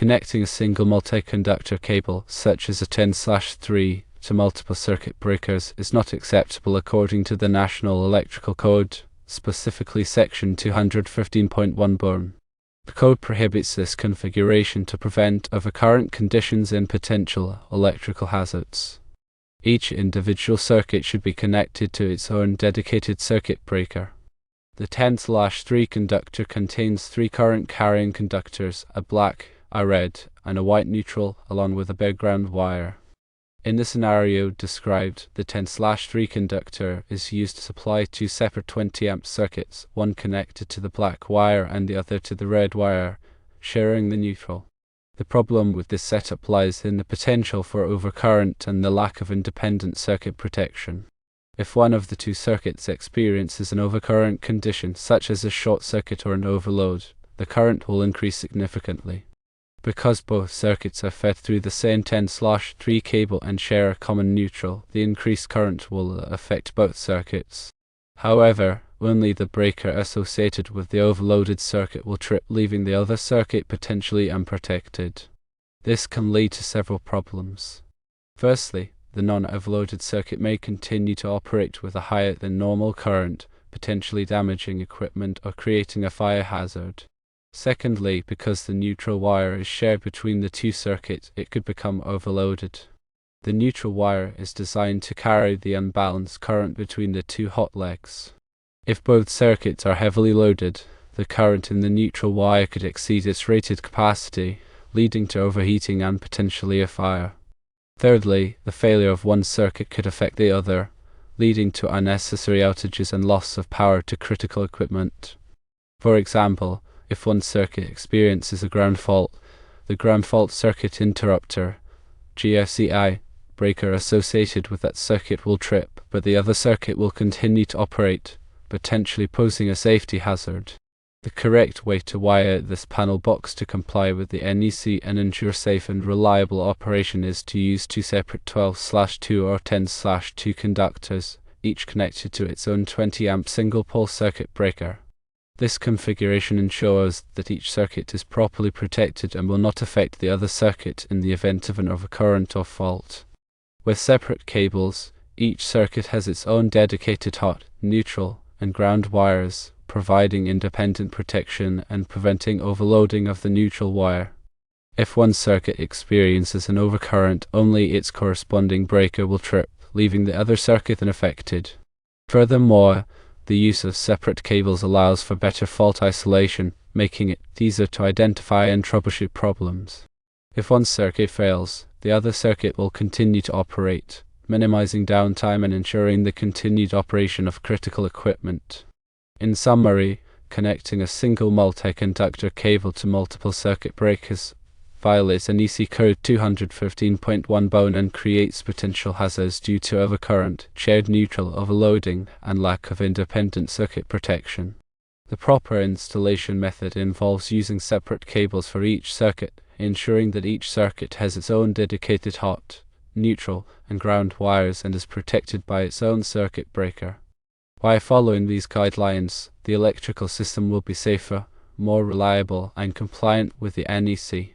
Connecting a single multi-conductor cable, such as a 10/3, to multiple circuit breakers is not acceptable according to the National Electrical Code, specifically Section 215.1 Burn. The code prohibits this configuration to prevent overcurrent conditions and potential electrical hazards. Each individual circuit should be connected to its own dedicated circuit breaker. The 10/3 conductor contains 3 current-carrying conductors, a black, a red, and a white neutral, along with a background wire. In the scenario described, the 10/3 conductor is used to supply 2 separate 20-amp circuits, one connected to the black wire and the other to the red wire, sharing the neutral. The problem with this setup lies in the potential for overcurrent and the lack of independent circuit protection. If one of the 2 circuits experiences an overcurrent condition, such as a short circuit or an overload, the current will increase significantly. Because both circuits are fed through the same 10/3 cable and share a common neutral, the increased current will affect both circuits. However, only the breaker associated with the overloaded circuit will trip, leaving the other circuit potentially unprotected. This can lead to several problems. Firstly, the non-overloaded circuit may continue to operate with a higher than normal current, potentially damaging equipment or creating a fire hazard. Secondly, because the neutral wire is shared between the 2 circuits, it could become overloaded. The neutral wire is designed to carry the unbalanced current between the 2 hot legs. If both circuits are heavily loaded, the current in the neutral wire could exceed its rated capacity, leading to overheating and potentially a fire. Thirdly, the failure of one circuit could affect the other, leading to unnecessary outages and loss of power to critical equipment. For example, if one circuit experiences a ground fault, the ground fault circuit interrupter (GFCI) breaker associated with that circuit will trip, but the other circuit will continue to operate, potentially posing a safety hazard. The correct way to wire this panel box to comply with the NEC and ensure safe and reliable operation is to use 2 separate 12/2 or 10/2 conductors, each connected to its own 20-amp single-pole circuit breaker. This configuration ensures that each circuit is properly protected and will not affect the other circuit in the event of an overcurrent or fault. With separate cables, each circuit has its own dedicated hot, neutral, and ground wires, providing independent protection and preventing overloading of the neutral wire. If one circuit experiences an overcurrent, only its corresponding breaker will trip, leaving the other circuit unaffected. Furthermore, the use of separate cables allows for better fault isolation, making it easier to identify and troubleshoot problems. If one circuit fails, the other circuit will continue to operate, minimizing downtime and ensuring the continued operation of critical equipment. In summary, connecting a single multi-conductor cable to multiple circuit breakers violates NEC Code 215.1 bone and creates potential hazards due to overcurrent, shared neutral overloading, and lack of independent circuit protection. The proper installation method involves using separate cables for each circuit, ensuring that each circuit has its own dedicated hot, neutral, and ground wires and is protected by its own circuit breaker. By following these guidelines, the electrical system will be safer, more reliable, and compliant with the NEC.